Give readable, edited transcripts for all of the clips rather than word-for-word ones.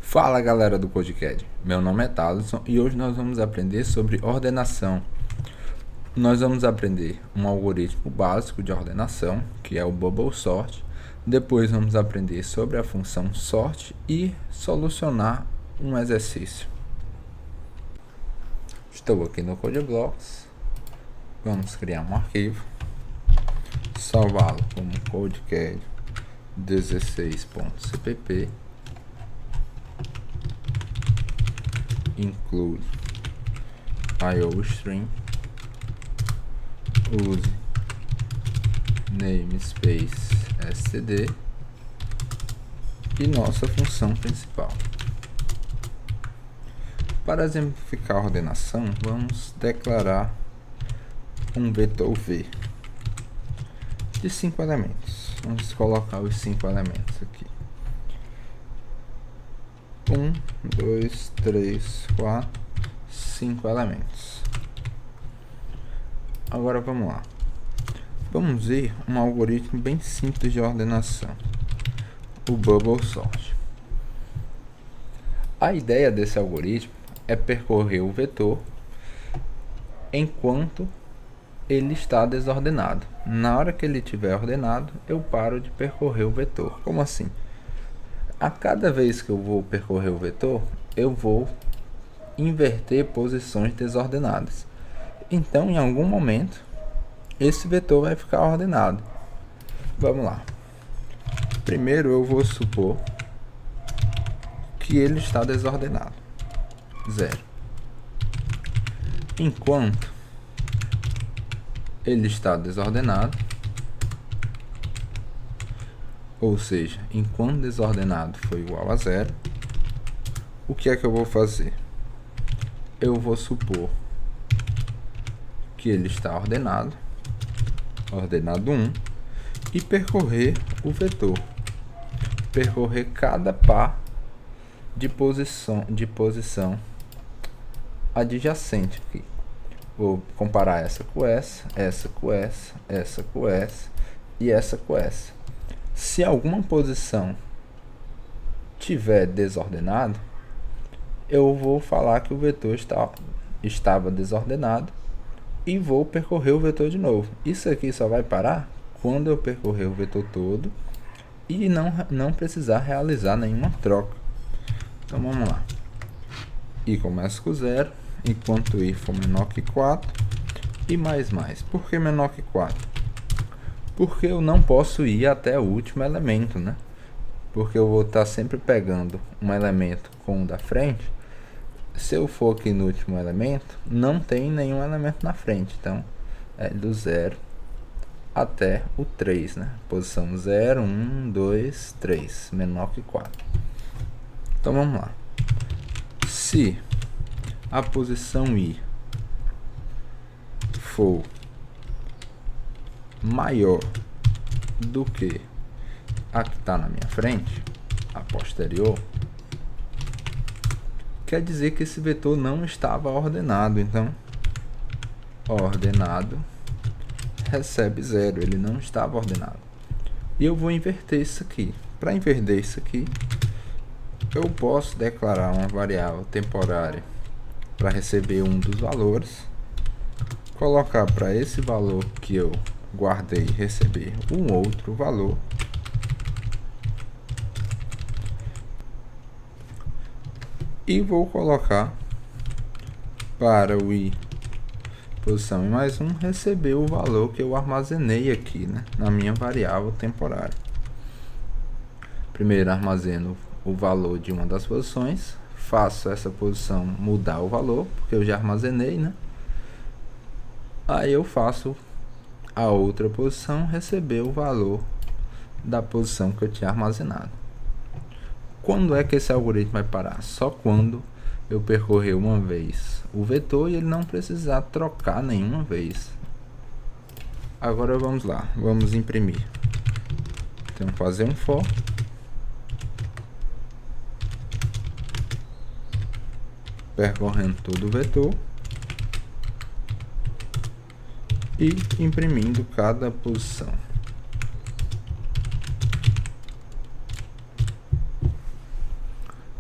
Fala galera do CodeCAD, meu nome é Thaleson e hoje nós vamos aprender sobre ordenação. Nós vamos aprender um algoritmo básico de ordenação, que é o Bubble Sort. Depois vamos aprender sobre a função sort e solucionar um exercício. Estou aqui no CodeBlocks, vamos criar um arquivo, salvá-lo como CodeCAD 16.cpp. Include IOStream, use namespace std e nossa função principal. Para exemplificar a ordenação, vamos declarar um vetor V de 5 elementos. Vamos colocar os 5 elementos aqui. 1, 2, 3, 4, 5 elementos. Agora vamos lá. Vamos ver um algoritmo bem simples de ordenação, o Bubble Sort. A ideia desse algoritmo é percorrer o vetor enquanto ele está desordenado. Na hora que ele estiver ordenado, eu paro de percorrer o vetor. Como assim? A cada vez que eu vou percorrer o vetor, eu vou inverter posições desordenadas. Então, em algum momento, esse vetor vai ficar ordenado. Vamos lá. Primeiro, eu vou supor que ele está desordenado. 0. Enquanto ele está desordenado, ou seja, enquanto desordenado foi igual a 0, o que é que eu vou fazer? Eu vou supor que ele está ordenado 1, e percorrer o vetor. Percorrer cada par de posição adjacente aqui. Vou comparar essa com essa, essa com essa, essa com essa e essa com essa. Se alguma posição tiver desordenado, eu vou falar que o vetor estava desordenado e vou percorrer o vetor de novo. Isso aqui só vai parar quando eu percorrer o vetor todo e não precisar realizar nenhuma troca. Então vamos lá. I começa com 0, enquanto I for menor que 4 e mais. Por que menor que 4? Porque eu não posso ir até o último elemento, né? Porque eu vou estar sempre pegando um elemento com o da frente. Se eu for aqui no último elemento, não tem nenhum elemento na frente. Então, é do 0 até o 3, né? Posição 0, 1, 2, 3, menor que 4. Então, vamos lá. Se a posição I for maior do que a que está na minha frente, a posterior, quer dizer que esse vetor não estava ordenado. Então, ordenado recebe 0, ele não estava ordenado. E eu vou inverter isso aqui. Para inverter isso aqui, eu posso declarar uma variável temporária para receber um dos valores, colocar para esse valor que eu guardei receber um outro valor, e vou colocar para o I posição I mais 1 receber o valor que eu armazenei aqui, né, na minha variável temporária. Primeiro armazeno o valor de uma das posições, faço essa posição mudar o valor, porque eu já armazenei, né? Aí eu faço a outra posição receber o valor da posição que eu tinha armazenado. Quando é que esse algoritmo vai parar? Só quando eu percorrer uma vez o vetor e ele não precisar trocar nenhuma vez. Agora vamos lá, vamos imprimir. Então fazer um for percorrendo todo o vetor e imprimindo cada posição.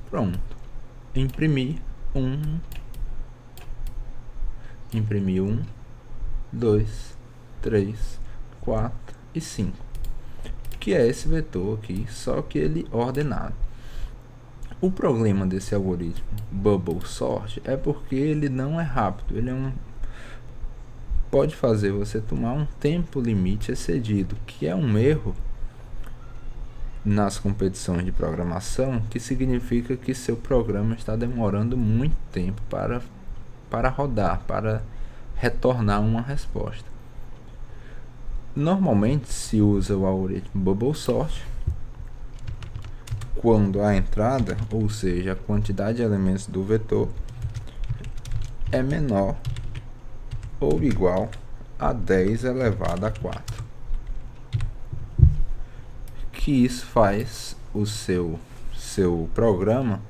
Pronto. Imprimir 2, 3, 4 e 5, que é esse vetor aqui, só que ele ordenado. O problema desse algoritmo Bubble Sort é porque ele não é rápido, ele pode fazer você tomar um tempo limite excedido, que é um erro nas competições de programação, que significa que seu programa está demorando muito tempo para rodar, para retornar uma resposta. Normalmente se usa o algoritmo Bubble Sort quando a entrada, ou seja, a quantidade de elementos do vetor, é menor ou igual a 10 elevado a 4. Que isso faz o seu programa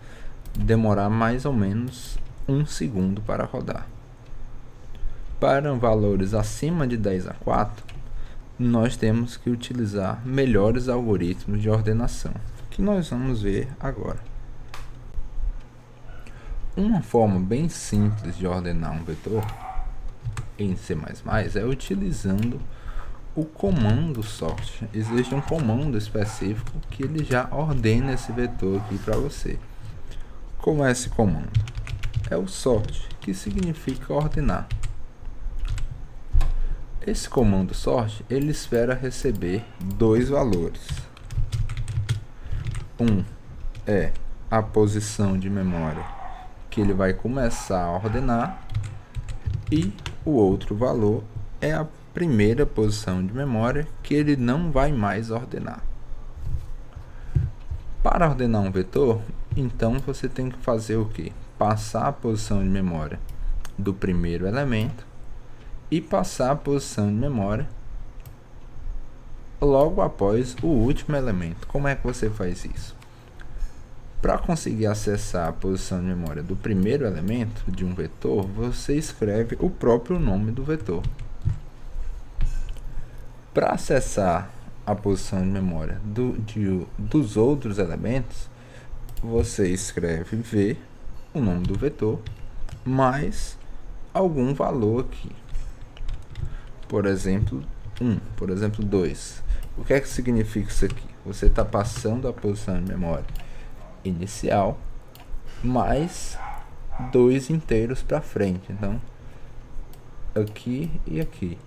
demorar mais ou menos 1 segundo para rodar. Para valores acima de 10 a 4, nós temos que utilizar melhores algoritmos de ordenação, que nós vamos ver agora. Uma forma bem simples de ordenar um vetor em C++ é utilizando o comando sort. Existe um comando específico que ele já ordena esse vetor aqui para você. Como é esse comando? É o sort, que significa ordenar. Esse comando sort, ele espera receber dois valores. Um é a posição de memória que ele vai começar a ordenar, e o outro valor é a primeira posição de memória que ele não vai mais ordenar. Para ordenar um vetor, então você tem que fazer o que? Passar a posição de memória do primeiro elemento e passar a posição de memória logo após o último elemento. Como é que você faz isso? Para conseguir acessar a posição de memória do primeiro elemento de um vetor, você escreve o próprio nome do vetor. Para acessar a posição de memória dos outros elementos, você escreve v, o nome do vetor, mais algum valor aqui. Por exemplo, 1, por exemplo, 2. O que é que significa isso aqui? Você está passando a posição de memória inicial mais 2 inteiros para frente. Então, aqui e aqui.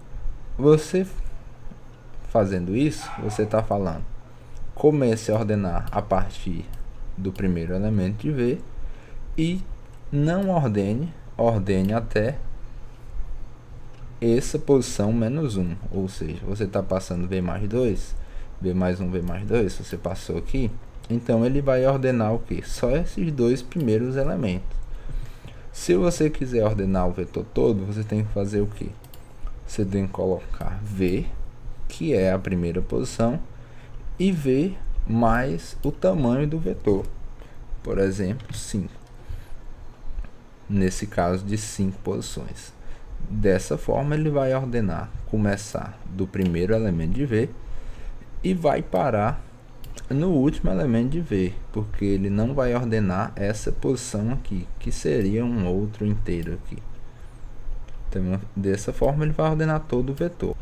Você fazendo isso, você está falando: comece a ordenar a partir do primeiro elemento de V e não ordene até essa posição menos 1. Ou seja, você está passando V mais 2, V mais 1, V mais 2, você passou aqui. Então ele vai ordenar o que? Só esses dois primeiros elementos. Se você quiser ordenar o vetor todo, você tem que fazer o que? Você tem que colocar V, que é a primeira posição, e V mais o tamanho do vetor. Por exemplo, 5. Nesse caso de 5 posições. Dessa forma ele vai ordenar, começar do primeiro elemento de V e vai parar no último elemento de V, porque ele não vai ordenar essa posição aqui, que seria um outro inteiro aqui. Então, dessa forma ele vai ordenar todo o vetor.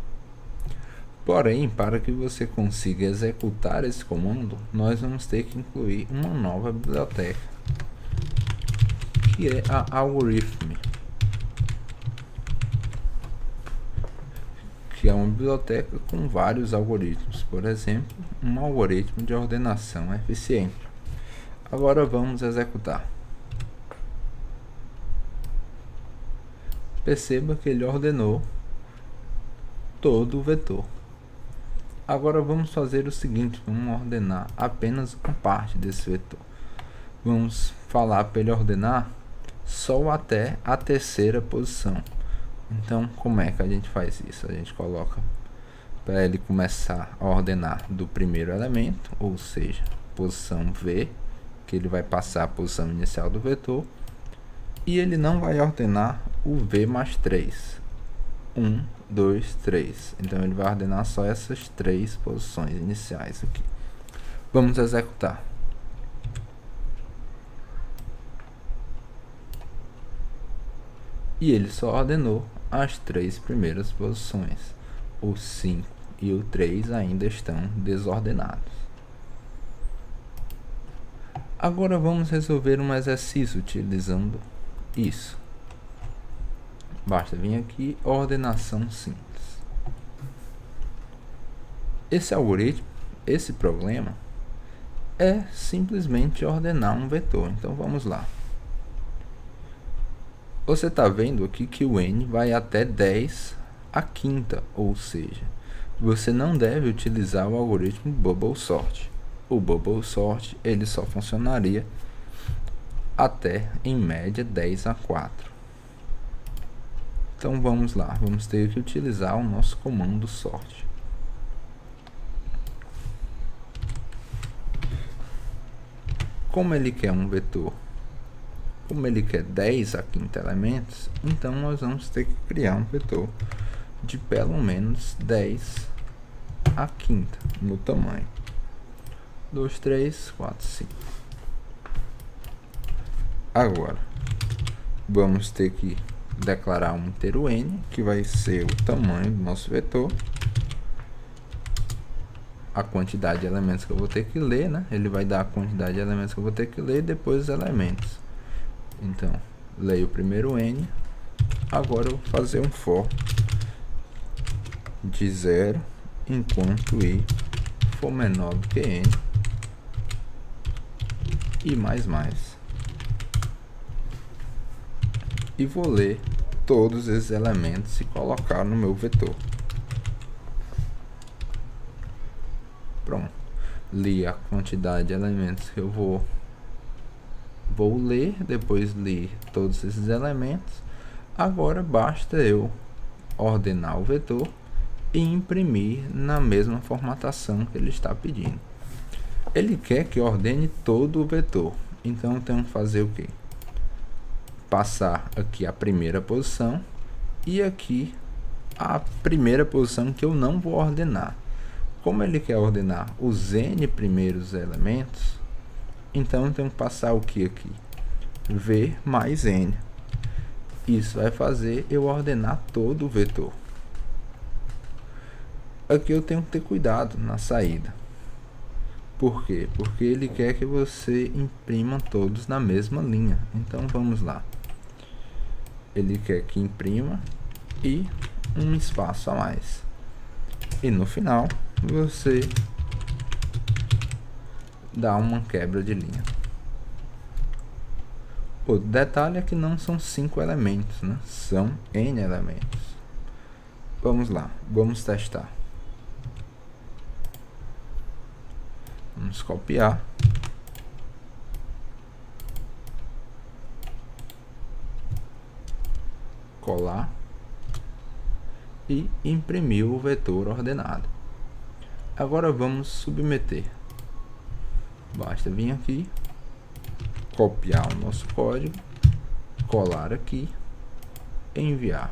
Porém, para que você consiga executar esse comando, nós vamos ter que incluir uma nova biblioteca, que é a Algorithm, que é uma biblioteca com vários algoritmos, por exemplo, um algoritmo de ordenação eficiente. Agora vamos executar. Perceba que ele ordenou todo o vetor. Agora vamos fazer o seguinte: vamos ordenar apenas uma parte desse vetor. Vamos falar para ele ordenar só até a terceira posição. Então, como é que a gente faz isso? A gente coloca para ele começar a ordenar do primeiro elemento, ou seja, posição V, que ele vai passar a posição inicial do vetor, e ele não vai ordenar o V mais 3. 1, 2, 3. Então ele vai ordenar só essas 3 posições iniciais aqui. Vamos executar. E ele só ordenou as 3 primeiras posições. O 5 e o 3 ainda estão desordenados. Agora vamos resolver um exercício utilizando isso. Basta vir aqui, ordenação simples. Esse algoritmo, esse problema, é simplesmente ordenar um vetor. Então vamos lá. Você está vendo aqui que o n vai até 10 à quinta, ou seja, você não deve utilizar o algoritmo Bubble Sort. O Bubble Sort ele só funcionaria até, em média, 10 a 4. Então vamos lá, vamos ter que utilizar o nosso comando sort. Como ele quer um vetor, como ele quer 10 a quinta elementos, então nós vamos ter que criar um vetor de pelo menos 10 a quinta no tamanho. 2, 3, 4, 5. Agora, vamos ter que declarar um inteiro n, que vai ser o tamanho do nosso vetor, a quantidade de elementos que eu vou ter que ler, né? Ele vai dar a quantidade de elementos que eu vou ter que ler e depois os elementos. Então, leio o primeiro n, agora eu vou fazer um for de 0 enquanto i for menor do que n e mais. E vou ler todos esses elementos e colocar no meu vetor. Pronto. Li a quantidade de elementos que eu vou ler, depois li todos esses elementos. Agora basta eu ordenar o vetor e imprimir na mesma formatação que ele está pedindo. Ele quer que eu ordene todo o vetor, então eu tenho que fazer o quê? Passar aqui a primeira posição e aqui a primeira posição que eu não vou ordenar. Como ele quer ordenar os n primeiros elementos, então eu tenho que passar o que aqui? V mais n. Isso vai fazer eu ordenar todo o vetor. Aqui eu tenho que ter cuidado na saída. Por quê? Porque ele quer que você imprima todos na mesma linha. Então vamos lá. Ele quer que imprima e um espaço a mais. E no final você dá uma quebra de linha. Outro detalhe é que não são 5 elementos, né? São n elementos. Vamos lá, vamos testar. Vamos copiar. Colar. E imprimir o vetor ordenado. Agora vamos submeter. Basta vir aqui, copiar o nosso código, colar aqui, enviar.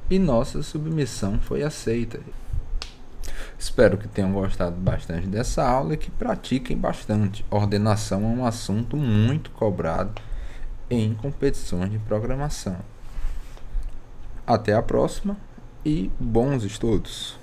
E nossa submissão foi aceita. Espero que tenham gostado bastante dessa aula e que pratiquem bastante. Ordenação é um assunto muito cobrado em competições de programação. Até a próxima e bons estudos!